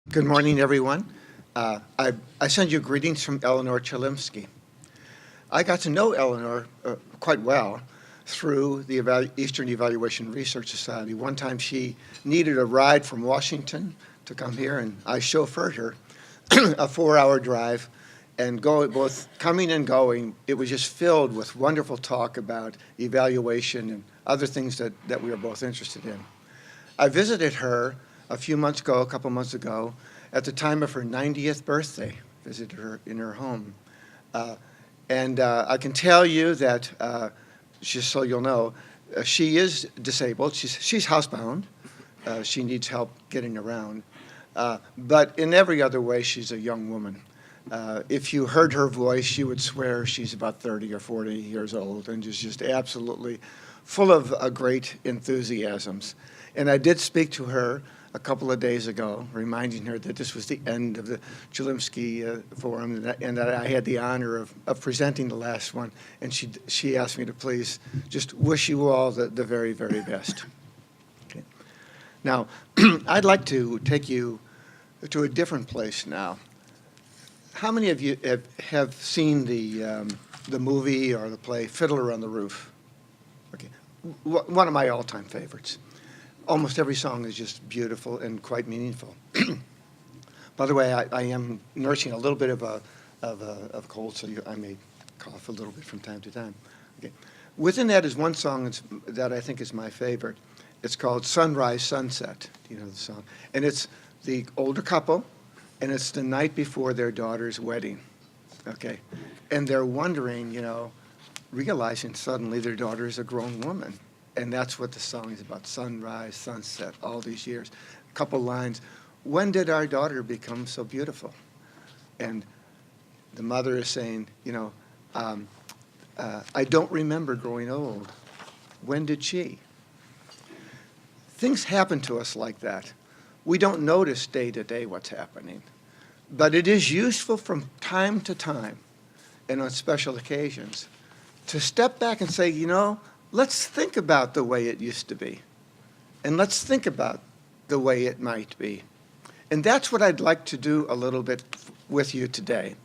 Good morning, everyone. I send you greetings from Eleanor Chelimsky. I got to know Eleanor quite well through the Eastern Evaluation Research Society. One time she needed a ride from Washington to come here, and I chauffeured her a 4-hour drive. And both coming and going, it was just filled with wonderful talk about evaluation and other things that we were both interested in. I visited her a couple months ago, at the time of her 90th birthday, visited her in her home. I can tell you that, just so you'll know, she is disabled. She's housebound. She needs help getting around. But in every other way, she's a young woman. If you heard her voice, you would swear she's about 30 or 40 years old and is just absolutely full of great enthusiasms. And I did speak to her a couple of days ago, reminding her that this was the end of the Chelimsky Forum and that I had the honor of presenting the last one. And she asked me to please just wish you all the very, very best. Okay. Now, I'd like to take you to a different place now. How many of you have seen the movie or the play Fiddler on the Roof? Okay, one of my all-time favorites. Almost every song is just beautiful and quite meaningful. By the way, I am nursing a little bit of a cold, so I may cough a little bit from time to time. Okay. Within that is one song that I think is my favorite. It's called Sunrise, Sunset. Do you know the song? And it's the older couple, and it's the night before their daughter's wedding. Okay, and they're wondering, realizing suddenly their daughter is a grown woman. And that's what the song is about, sunrise, sunset, all these years. A couple lines, when did our daughter become so beautiful? And the mother is saying, I don't remember growing old. When did she? Things happen to us like that. We don't notice day to day what's happening. But it is useful from time to time and on special occasions to step back and say, let's think about the way it used to be, and let's think about the way it might be. And that's what I'd like to do a little bit with you today,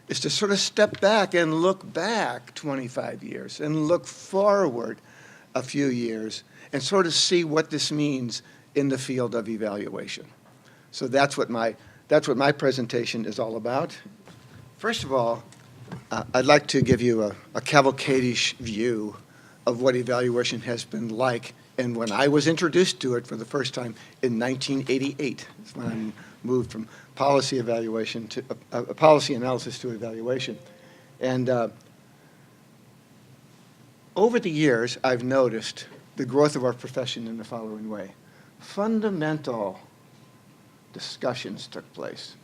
is to sort of step back and look back 25 years and look forward a few years and sort of see what this means in the field of evaluation. So that's what my presentation is all about. First of all, I'd like to give you a cavalcade-ish view of what evaluation has been like, and when I was introduced to it for the first time in 1988, is when I moved from policy evaluation to policy analysis to evaluation. And over the years, I've noticed the growth of our profession in the following way. Fundamental discussions took place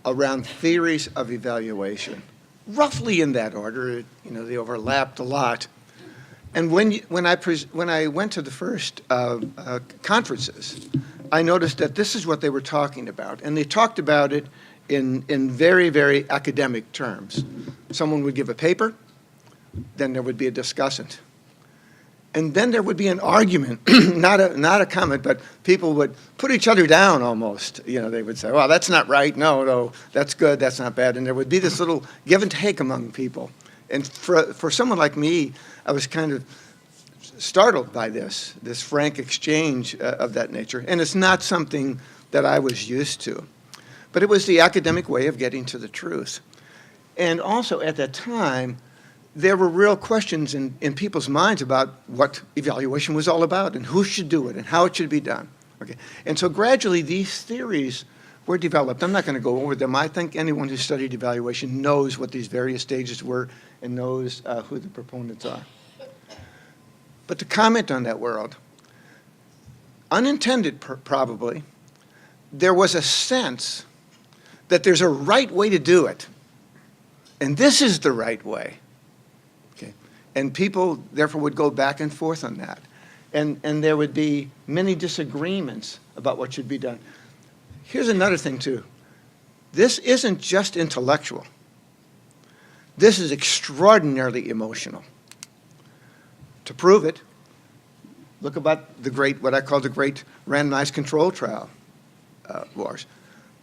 around theories of evaluation, roughly in that order. They overlapped a lot. And when I went to the first conferences, I noticed that this is what they were talking about. And they talked about it in very, very academic terms. Someone would give a paper, then there would be a discussant. And then there would be an argument, not a comment, but people would put each other down almost. They would say, well, that's not right. No, that's good, that's not bad. And there would be this little give and take among people. And for someone like me, I was kind of startled by this frank exchange of that nature. And it's not something that I was used to. But it was the academic way of getting to the truth. And also at that time, there were real questions in people's minds about what evaluation was all about and who should do it and how it should be done. Okay. And so gradually these theories were developed. I'm not going to go over them. I think anyone who studied evaluation knows what these various stages were and knows who the proponents are. But to comment on that world, unintended probably, there was a sense that there's a right way to do it, and this is the right way. Okay. And people, therefore, would go back and forth on that. And there would be many disagreements about what should be done. Here's another thing, too. This isn't just intellectual. This is extraordinarily emotional. To prove it, look about what I call the great randomized control trial wars.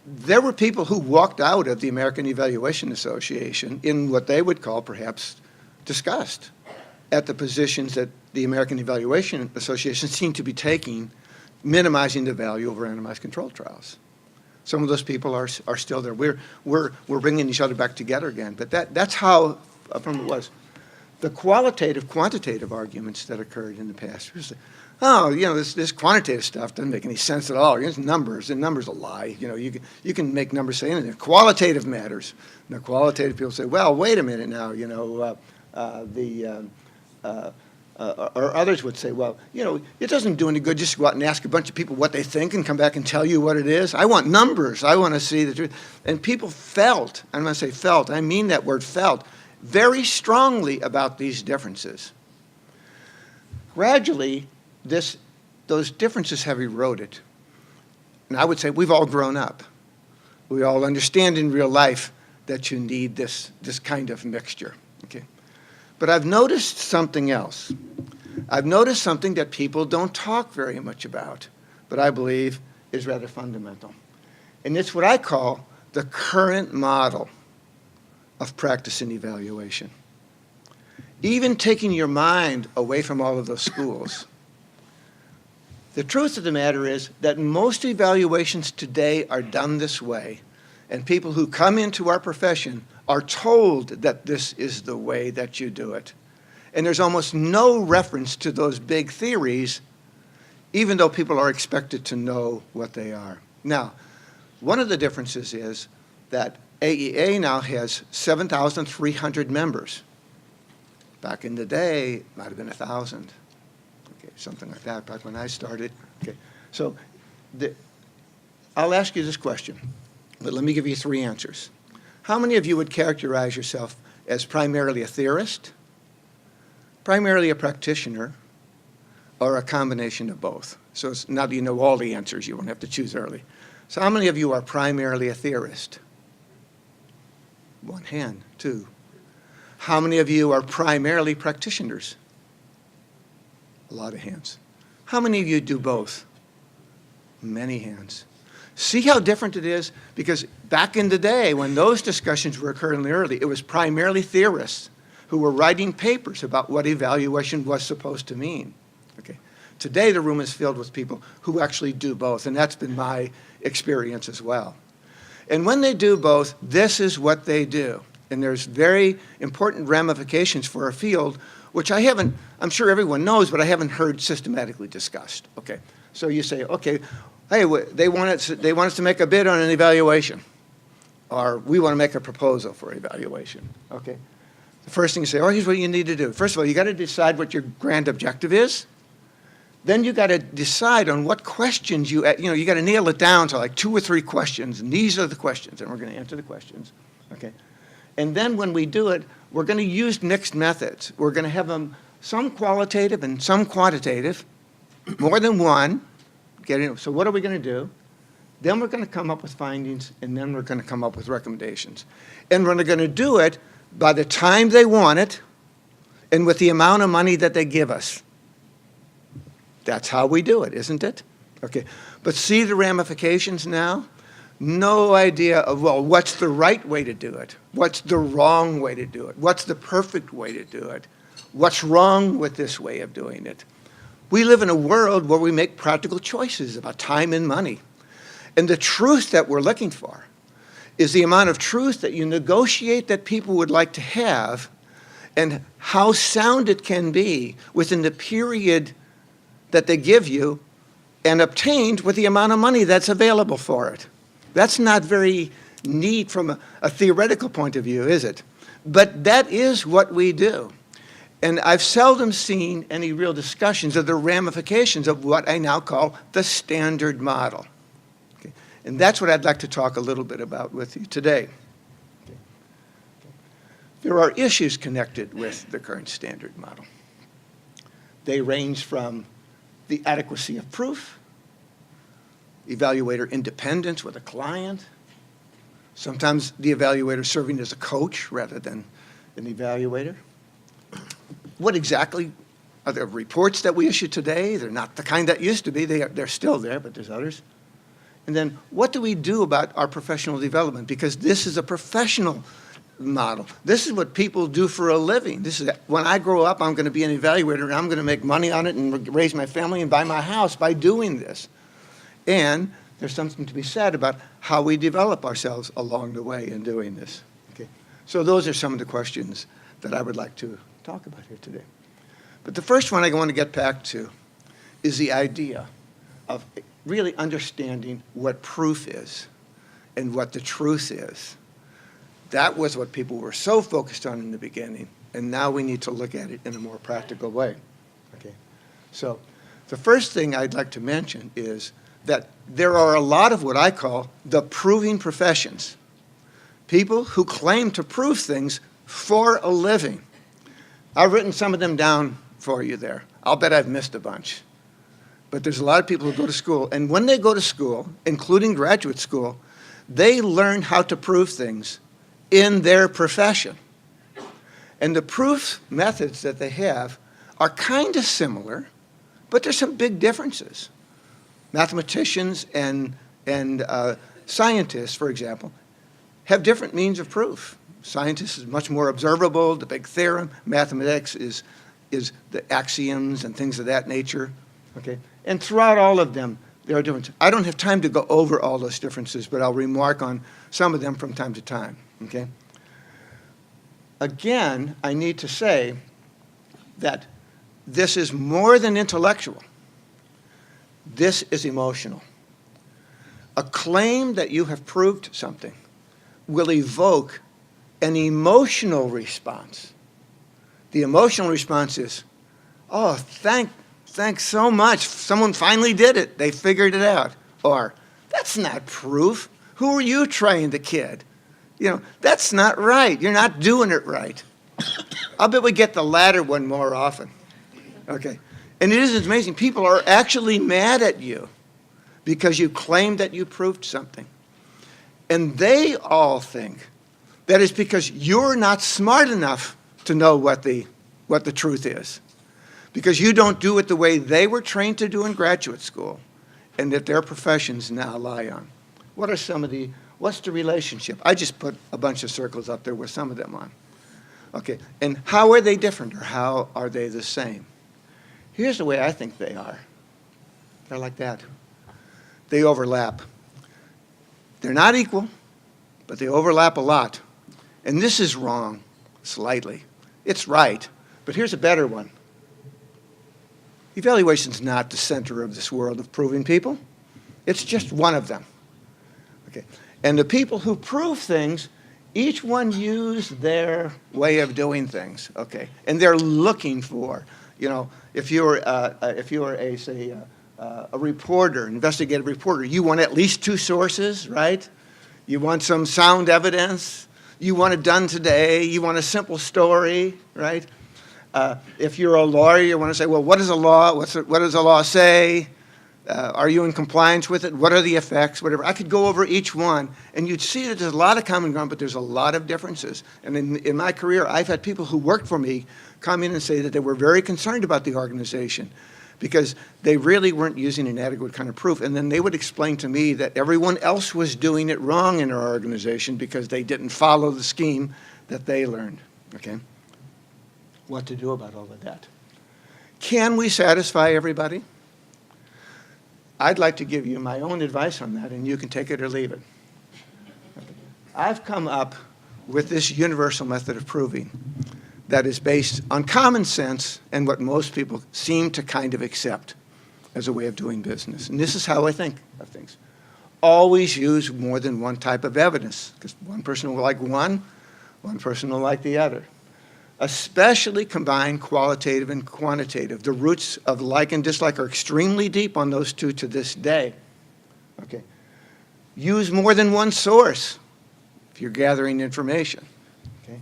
there were people who walked out of the American Evaluation Association in what they would call perhaps disgust at the positions that the American Evaluation Association seemed to be taking, minimizing the value of randomized controlled trials. Some of those people are still there. We're bringing each other back together again. But that's how from it was. The qualitative, quantitative arguments that occurred in the past was, oh, you know, this quantitative stuff doesn't make any sense at all. It's numbers, and numbers are a lie. You know, you can make numbers say anything. Qualitative matters. And the qualitative people say, well, wait a minute now. You know, or others would say, well, you know, it doesn't do any good just to go out and ask a bunch of people what they think and come back and tell you what it is. I want numbers. I want to see the truth. And people felt, and when I say felt, I mean that word felt, very strongly about these differences. Gradually, those differences have eroded. And I would say we've all grown up. We all understand in real life that you need this kind of mixture. Okay? But I've noticed something else. I've noticed something that people don't talk very much about, but I believe is rather fundamental. And it's what I call the current model of practice and evaluation. Even taking your mind away from all of those schools, the truth of the matter is that most evaluations today are done this way, and people who come into our profession are told that this is the way that you do it. And there's almost no reference to those big theories, even though people are expected to know what they are. Now, one of the differences is that AEA now has 7,300 members. Back in the day, it might have been 1,000. Okay, something like that, back when I started. Okay, so I'll ask you this question, but let me give you three answers. How many of you would characterize yourself as primarily a theorist, primarily a practitioner, or a combination of both? So now that you know all the answers, you won't have to choose early. So how many of you are primarily a theorist? One hand, two. How many of you are primarily practitioners? A lot of hands. How many of you do both? Many hands. See how different it is? Because back in the day, when those discussions were occurring early, it was primarily theorists who were writing papers about what evaluation was supposed to mean. Okay. Today, the room is filled with people who actually do both, and that's been my experience as well. And when they do both, this is what they do. And there's very important ramifications for a field, which I'm sure everyone knows, but I haven't heard systematically discussed. Okay, so you say, okay, hey, they want us to make a bid on an evaluation, or we want to make a proposal for evaluation. Okay, the first thing you say, oh, here's what you need to do. First of all, you got to decide what your grand objective is. Then you got to decide on what questions you got to nail it down to like 2 or 3 questions, and these are the questions, and we're going to answer the questions. Okay, and then when we do it, we're going to use mixed methods. We're going to have them some qualitative and some quantitative, more than one. So what are we going to do? Then we're going to come up with findings, and then we're going to come up with recommendations. And we're going to do it by the time they want it and with the amount of money that they give us. That's how we do it, isn't it? Okay, but see the ramifications now? No idea of, well, what's the right way to do it? What's the wrong way to do it? What's the perfect way to do it? What's wrong with this way of doing it? We live in a world where we make practical choices about time and money. And the truth that we're looking for is the amount of truth that you negotiate that people would like to have and how sound it can be within the period that they give you and obtained with the amount of money that's available for it. That's not very neat from a theoretical point of view, is it? But that is what we do. And I've seldom seen any real discussions of the ramifications of what I now call the standard model. Okay. And that's what I'd like to talk a little bit about with you today. Okay. There are issues connected with the current standard model. They range from the adequacy of proof, evaluator independence with a client, sometimes the evaluator serving as a coach rather than an evaluator. What exactly are the reports that we issue today? They're not the kind that used to be. They're still there, but there's others. And then what do we do about our professional development? Because this is a professional model. This is what people do for a living. This is, when I grow up, I'm going to be an evaluator, and I'm going to make money on it and raise my family and buy my house by doing this. And there's something to be said about how we develop ourselves along the way in doing this. Okay. So those are some of the questions that I would like to talk about here today. But the first one I want to get back to is the idea of really understanding what proof is and what the truth is. That was what people were so focused on in the beginning, and now we need to look at it in a more practical way. Okay. So the first thing I'd like to mention is that there are a lot of what I call the proving professions. People who claim to prove things for a living. I've written some of them down for you there. I'll bet I've missed a bunch. But there's a lot of people who go to school, and when they go to school, including graduate school, they learn how to prove things in their profession. And the proof methods that they have are kind of similar, but there's some big differences. Mathematicians and scientists, for example, have different means of proof. Scientists is much more observable, the big theorem. Mathematics is the axioms and things of that nature. Okay? And throughout all of them, there are differences. I don't have time to go over all those differences, but I'll remark on some of them from time to time. Okay? Again, I need to say that this is more than intellectual. This is emotional. A claim that you have proved something will evoke an emotional response. The emotional response is, oh, thanks so much. Someone finally did it. They figured it out. Or, that's not proof. Who are you trying to kid? You know, that's not right. You're not doing it right. I'll bet we get the latter one more often. Okay. And it is amazing. People are actually mad at you because you claim that you proved something. And they all think that is because you're not smart enough to know what the truth is. Because you don't do it the way they were trained to do in graduate school and that their professions now lie on. What's the relationship? I just put a bunch of circles up there with some of them on. Okay, and how are they different or how are they the same? Here's the way I think they are. They're like that. They overlap. They're not equal, but they overlap a lot. And this is wrong, slightly. It's right, but here's a better one. Evaluation's not the center of this world of proving people. It's just one of them. Okay. And the people who prove things, each one use their way of doing things. Okay. And they're looking for, you know, if you're a reporter, investigative reporter, you want at least two sources, right? You want some sound evidence. You want it done today. You want a simple story, right? If you're a lawyer, you want to say, well, what is the law? What does the law say? Are you in compliance with it? What are the effects? Whatever. I could go over each one, and you'd see that there's a lot of common ground, but there's a lot of differences. And in my career, I've had people who worked for me come in and say that they were very concerned about the organization because they really weren't using an adequate kind of proof. And then they would explain to me that everyone else was doing it wrong in our organization because they didn't follow the scheme that they learned. Okay? What to do about all of that? Can we satisfy everybody? I'd like to give you my own advice on that, and you can take it or leave it. I've come up with this universal method of proving that is based on common sense and what most people seem to kind of accept as a way of doing business. And this is how I think of things. Always use more than one type of evidence, because one person will like one person will like the other. Especially combine qualitative and quantitative. The roots of like and dislike are extremely deep on those two to this day. Okay. Use more than one source if you're gathering information. Okay.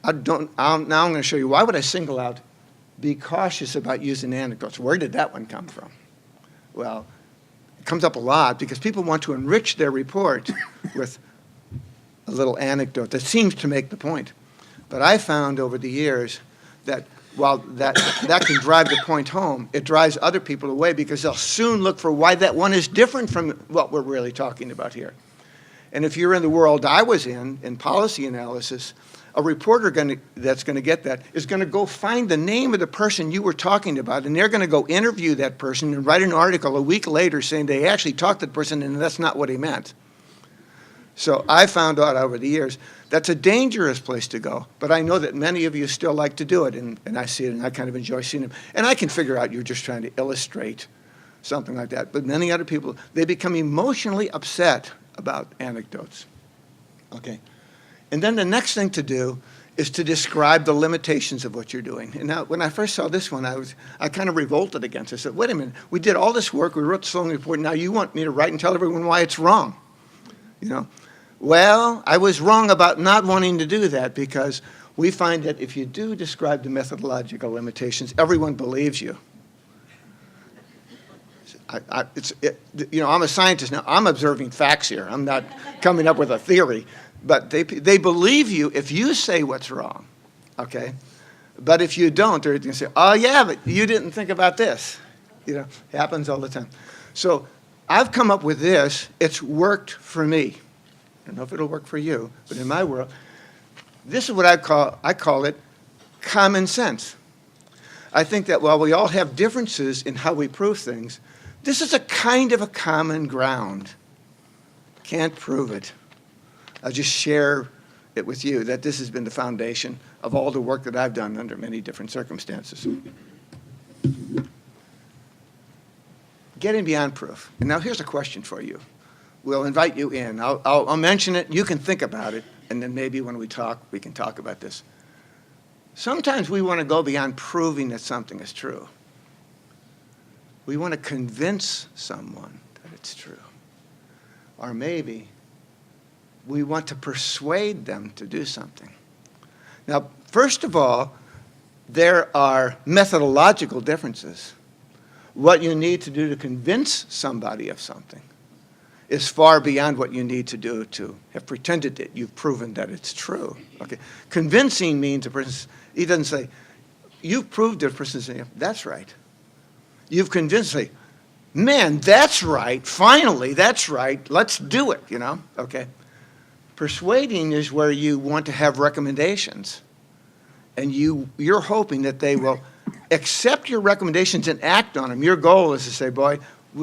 Now I'm going to show you why would I single out be cautious about using anecdotes. Where did that one come from? Well, it comes up a lot because people want to enrich their report with a little anecdote that seems to make the point. But I found over the years that while that can drive the point home, it drives other people away because they'll soon look for why that one is different from what we're really talking about here. And if you're in the world I was in policy analysis, a reporter that's going to get that is going to go find the name of the person you were talking about, and they're going to go interview that person and write an article a week later saying they actually talked to the person and that's not what he meant. So I found out over the years that's a dangerous place to go, but I know that many of you still like to do it, and I see it, and I kind of enjoy seeing them. And I can figure out you're just trying to illustrate something like that, but many other people, they become emotionally upset about anecdotes, okay? And then the next thing to do is to describe the limitations of what you're doing. And now, when I first saw this one, I kind of revolted against it. I said, wait a minute, we did all this work, we wrote the Sloan report, now you want me to write and tell everyone why it's wrong, you know? Well, I was wrong about not wanting to do that because we find that if you do describe the methodological limitations, everyone believes you. You know, I'm a scientist now. I'm observing facts here. I'm not coming up with a theory. But they believe you if you say what's wrong, okay? But if you don't, they're going to say, oh, yeah, but you didn't think about this. You know, it happens all the time. So I've come up with this. It's worked for me. I don't know if it'll work for you, but in my world, this is what I call it common sense. I think that while we all have differences in how we prove things, this is a kind of a common ground. Can't prove it. I'll just share it with you that this has been the foundation of all the work that I've done under many different circumstances. Getting beyond proof. And now here's a question for you. We'll invite you in. I'll mention it. You can think about it. And then maybe when we talk, we can talk about this. Sometimes we want to go beyond proving that something is true. We want to convince someone that it's true. Or maybe we want to persuade them to do something. Now, first of all, there are methodological differences. What you need to do to convince somebody of something is far beyond what you need to do to have pretended that you've proven that it's true. Okay, convincing means a person, he doesn't say, you've proved it, a person says, that's right. You've convinced me, man, that's right, finally, that's right, let's do it, you know, okay. Persuading is where you want to have recommendations, and you're hoping that they will accept your recommendations and act on them. Your goal is to say, boy,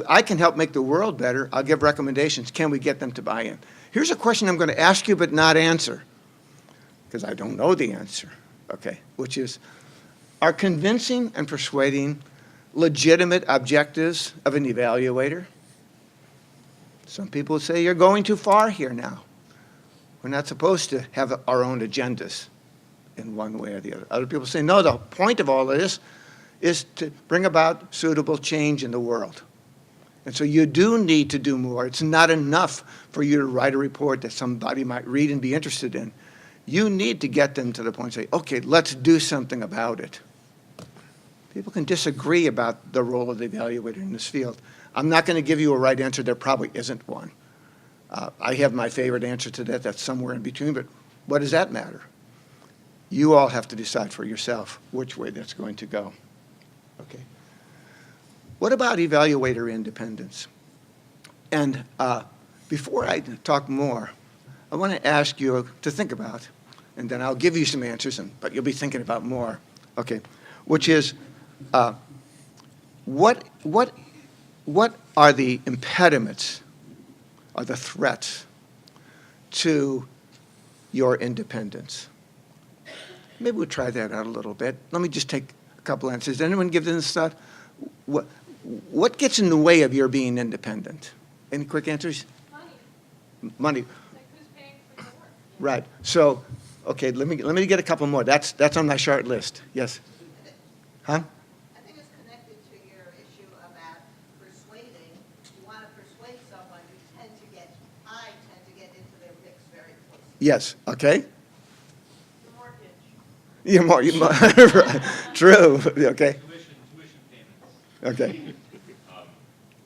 I can help make the world better. I'll give recommendations. Can we get them to buy in? Here's a question I'm going to ask you but not answer, because I don't know the answer, okay, which is, are convincing and persuading legitimate objectives of an evaluator? Some people say you're going too far here now. We're not supposed to have our own agendas in one way or the other. Other people say, no, the point of all of this is to bring about suitable change in the world. And so you do need to do more. It's not enough for you to write a report that somebody might read and be interested in. You need to get them to the point and say, okay, let's do something about it. People can disagree about the role of the evaluator in this field. I'm not going to give you a right answer. There probably isn't one. I have my favorite answer to that. That's somewhere in between, but what does that matter? You all have to decide for yourself which way that's going to go. Okay. What about evaluator independence? And before I talk more, I want to ask you to think about, and then I'll give you some answers, but you'll be thinking about more, okay, which is what are the impediments or the threats to your independence? Maybe we'll try that out a little bit. Let me just take a couple answers. Does anyone give this thought? What gets in the way of your being independent? Any quick answers? Money. Money. It's like who's paying for the work? Right. So, okay, let me get a couple more. That's on my short list. Yes. Huh? I think it's connected to your issue about persuading. You want to persuade someone, I tend to get into their mix very closely. Yes. Okay. The mortgage. Right. True. Okay. Tuition payments. Okay.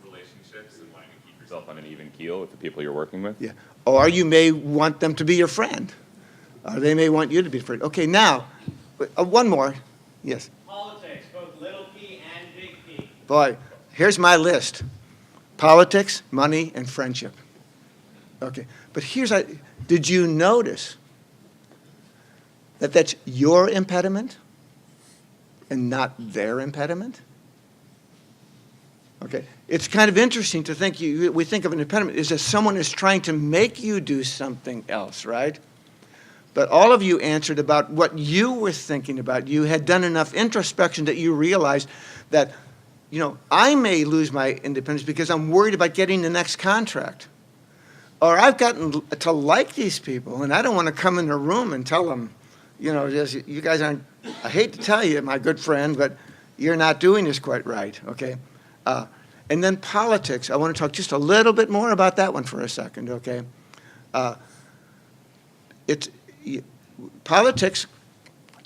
Relationships and wanting to keep yourself on an even keel with the people you're working with. Yeah. Or you may want them to be your friend. Or they may want you to be a friend. Okay, now, one more. Yes. Politics, both little p and big P. Boy, here's my list. Politics, money, and friendship. Okay, but did you notice that that's your impediment and not their impediment? Okay, it's kind of interesting to think, we think of an impediment as if someone is trying to make you do something else, right? But all of you answered about what you were thinking about. You had done enough introspection that you realized that, I may lose my independence because I'm worried about getting the next contract. Or I've gotten to like these people, and I don't want to come in a room and tell them, you guys aren't, I hate to tell you, my good friend, but you're not doing this quite right, okay? And then politics, I want to talk just a little bit more about that one for a second, okay? Politics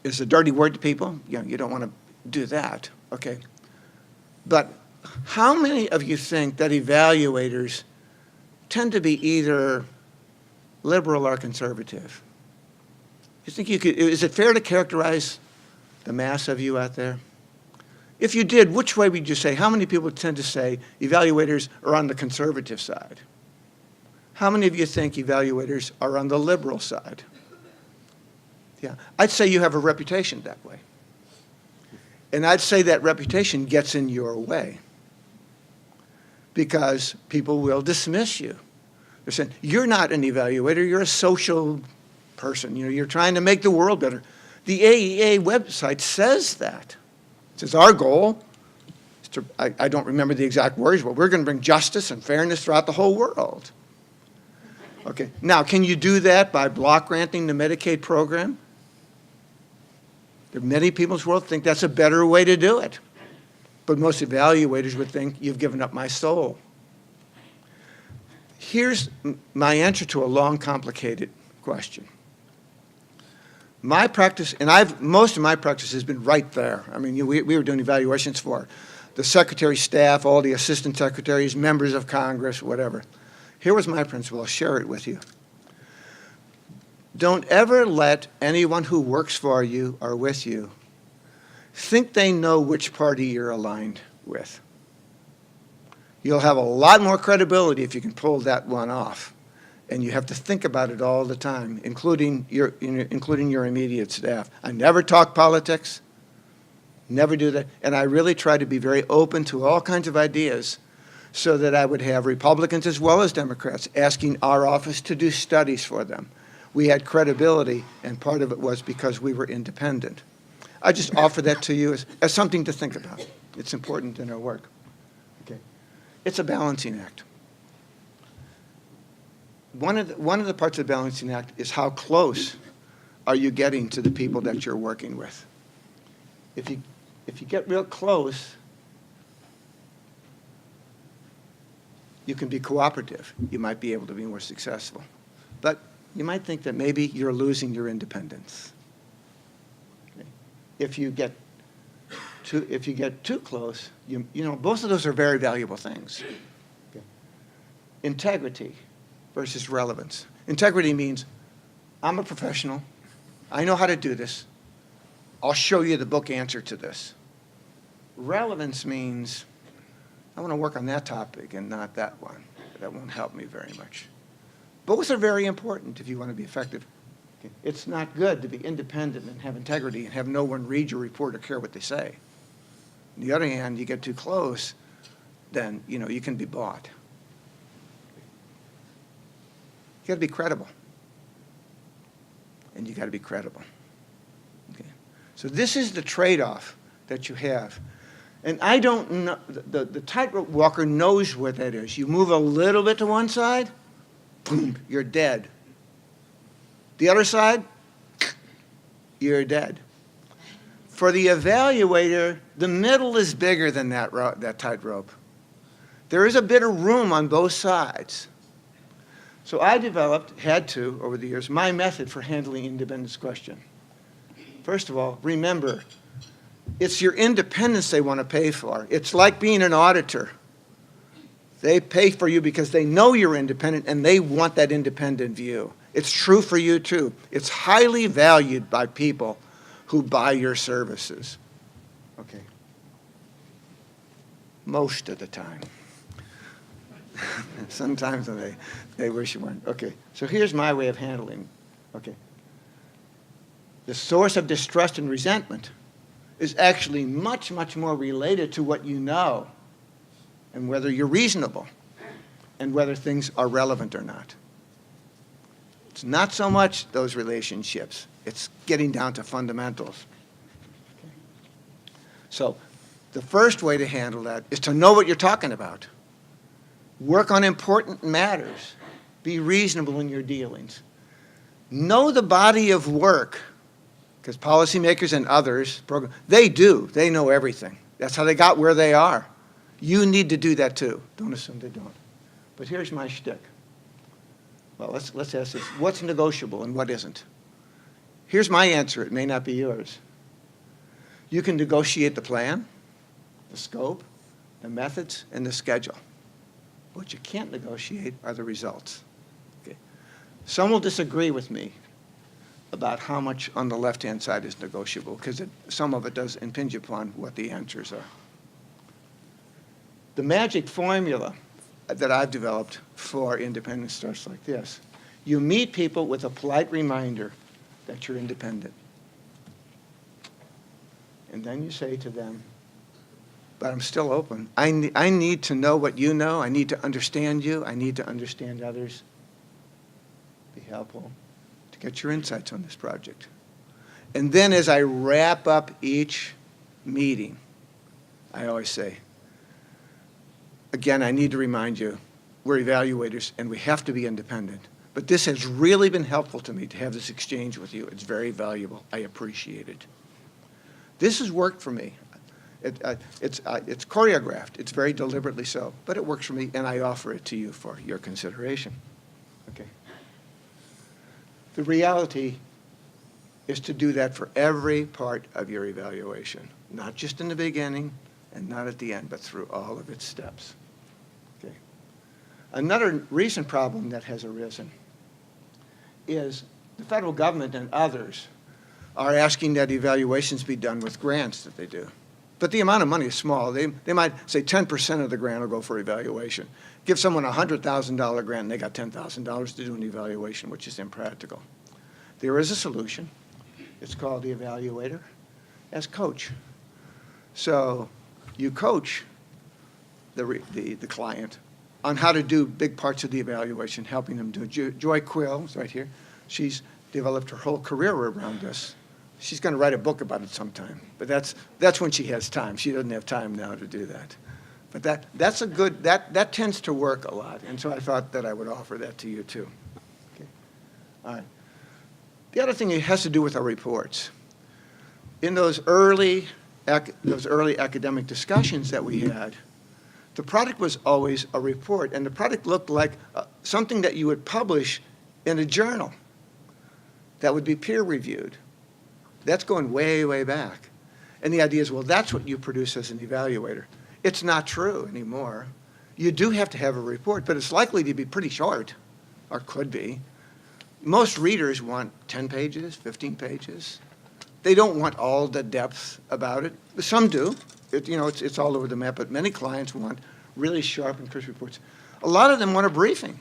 is a dirty word to people. You don't want to do that, okay? But how many of you think that evaluators tend to be either liberal or conservative? You think is it fair to characterize the mass of you out there? If you did, which way would you say? How many people tend to say evaluators are on the conservative side? How many of you think evaluators are on the liberal side? Yeah, I'd say you have a reputation that way. And I'd say that reputation gets in your way because people will dismiss you. They're saying, you're not an evaluator, you're a social person. You're trying to make the world better. The AEA website says that. It says our goal is to, I don't remember the exact words, but we're going to bring justice and fairness throughout the whole world. Okay, now can you do that by block granting the Medicaid program? There are many people in this world think that's a better way to do it. But most evaluators would think, you've given up my soul. Here's my answer to a long, complicated question. My practice, and most of my practice has been right there. I mean, we were doing evaluations for the secretary, staff, all the assistant secretaries, members of Congress, whatever. Here was my principle. I'll share it with you. Don't ever let anyone who works for you or with you think they know which party you're aligned with. You'll have a lot more credibility if you can pull that one off. And you have to think about it all the time, including your immediate staff. I never talk politics, never do that. And I really try to be very open to all kinds of ideas so that I would have Republicans as well as Democrats asking our office to do studies for them. We had credibility, and part of it was because we were independent. I just offer that to you as something to think about. It's important in our work. Okay. It's a balancing act. One of the parts of the balancing act is how close are you getting to the people that you're working with. If you get real close, you can be cooperative. You might be able to be more successful. But you might think that maybe you're losing your independence. Okay. If you get too close, both of those are very valuable things. Okay. Integrity versus relevance. Integrity means I'm a professional. I know how to do this. I'll show you the book answer to this. Relevance means I want to work on that topic and not that one. That won't help me very much. Both are very important if you want to be effective. Okay. It's not good to be independent and have integrity and have no one read your report or care what they say. On the other hand, you get too close, then you can be bought. You got to be credible. And you got to be credible. Okay. So this is the trade-off that you have. And I don't know, the tightrope walker knows what that is. You move a little bit to one side, boom, you're dead. The other side, you're dead. For the evaluator, the middle is bigger than that tightrope. There is a bit of room on both sides. So I had to, over the years, my method for handling independence question. First of all, remember, it's your independence they want to pay for. It's like being an auditor. They pay for you because they know you're independent and they want that independent view. It's true for you too. It's highly valued by people who buy your services. Okay. Most of the time. Sometimes they wish you weren't. Okay, so here's my way of handling. Okay. The source of distrust and resentment is actually much, much more related to what you know and whether you're reasonable and whether things are relevant or not. It's not so much those relationships. It's getting down to fundamentals. Okay. So the first way to handle that is to know what you're talking about. Work on important matters. Be reasonable in your dealings. Know the body of work, because policymakers and others, they do. They know everything. That's how they got where they are. You need to do that too. Don't assume they don't. But here's my shtick. Well, let's ask this. What's negotiable and what isn't? Here's my answer. It may not be yours. You can negotiate the plan, the scope, the methods, and the schedule. What you can't negotiate are the results. Okay. Some will disagree with me about how much on the left-hand side is negotiable, because some of it does impinge upon what the answers are. The magic formula that I've developed for independence starts like this. You meet people with a polite reminder that you're independent. And then you say to them, but I'm still open. I need to know what you know. I need to understand you. I need to understand others. Be helpful to get your insights on this project. And then as I wrap up each meeting, I always say, again, I need to remind you, we're evaluators and we have to be independent. But this has really been helpful to me to have this exchange with you. It's very valuable. I appreciate it. This has worked for me. It's choreographed. It's very deliberately so. But it works for me, and I offer it to you for your consideration. Okay. The reality is to do that for every part of your evaluation, not just in the beginning and not at the end, but through all of its steps. Okay. Another recent problem that has arisen is the federal government and others are asking that evaluations be done with grants that they do. But the amount of money is small. They might say 10% of the grant will go for evaluation. Give someone a $100,000 grant and they got $10,000 to do an evaluation, which is impractical. There is a solution. It's called the evaluator as coach. So you coach the client on how to do big parts of the evaluation, helping them do it. Joy Quill is right here. She's developed her whole career around this. She's going to write a book about it sometime, but that's when she has time. She doesn't have time now to do that. But that's a good, that tends to work a lot, and so I thought that I would offer that to you too. Okay. All right. The other thing, it has to do with our reports. In those early academic discussions that we had, the product was always a report, and the product looked like something that you would publish in a journal that would be peer-reviewed. That's going way, way back. And the idea is, well, that's what you produce as an evaluator. It's not true anymore. You do have to have a report, but it's likely to be pretty short, or could be. Most readers want 10 pages, 15 pages. They don't want all the depth about it. Some do. It's all over the map, but many clients want really sharp and crisp reports. A lot of them want a briefing,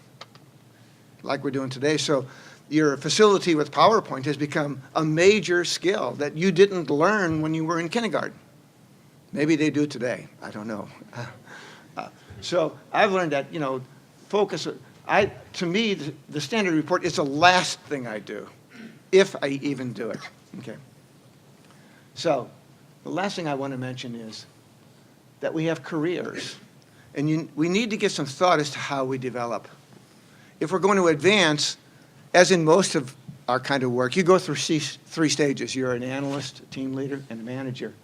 like we're doing today. So your facility with PowerPoint has become a major skill that you didn't learn when you were in kindergarten. Maybe they do today. I don't know. So I've learned that, focus. To me, the standard report is the last thing I do, if I even do it. Okay. So the last thing I want to mention is that we have careers, and we need to give some thought as to how we develop. If we're going to advance, as in most of our kind of work, you go through three stages. You're an analyst, a team leader, and a manager.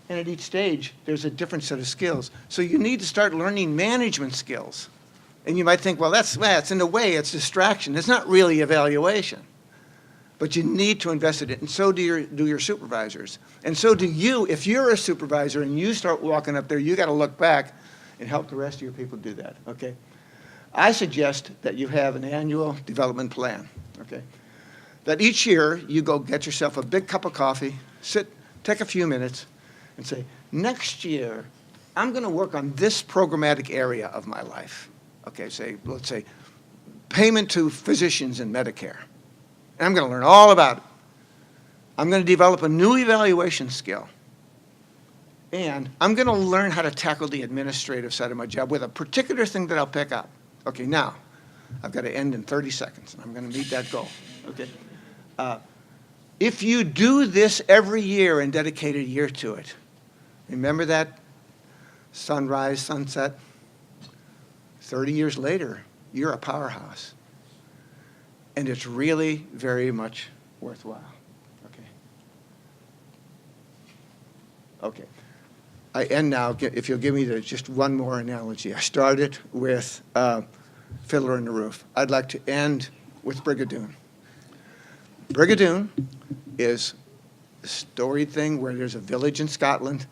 And at each stage, there's a different set of skills. So you need to start learning management skills. And you might think, well, that's in a way, it's distraction. It's not really evaluation. But you need to invest in it, and so do your supervisors. And so do you. If you're a supervisor and you start walking up there, you got to look back and help the rest of your people do that, okay? I suggest that you have an annual development plan, okay? that each year you go get yourself a big cup of coffee, sit, take a few minutes, and say, next year, I'm going to work on this programmatic area of my life. Okay, let's say, payment to physicians in Medicare. And I'm going to learn all about it. I'm going to develop a new evaluation skill. And I'm going to learn how to tackle the administrative side of my job with a particular thing that I'll pick up. Okay, now, I've got to end in 30 seconds, and I'm going to meet that goal. Okay. If you do this every year and dedicate a year to it, remember that sunrise, sunset? 30 years later, you're a powerhouse. And it's really very much worthwhile. Okay. Okay. I end now, if you'll give me just one more analogy. I started with Fiddler on the Roof. I'd like to end with Brigadoon. Brigadoon is a storied thing where there's a village in Scotland,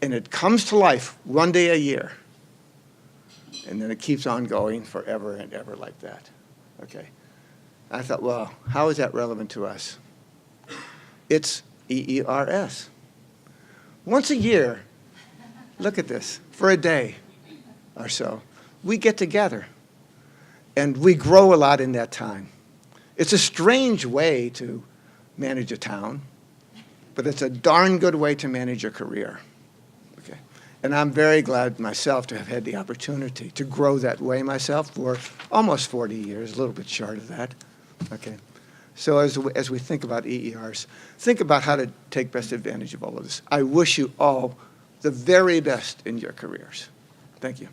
and it comes to life one day a year. And then it keeps on going forever and ever like that. Okay. I thought, well, how is that relevant to us? It's EERS. Once a year, look at this, for a day or so, we get together, and we grow a lot in that time. It's a strange way to manage a town, but it's a darn good way to manage a career. Okay. And I'm very glad myself to have had the opportunity to grow that way myself for almost 40 years, a little bit short of that. Okay. So as we think about EERs, think about how to take best advantage of all of this. I wish you all the very best in your careers. Thank you.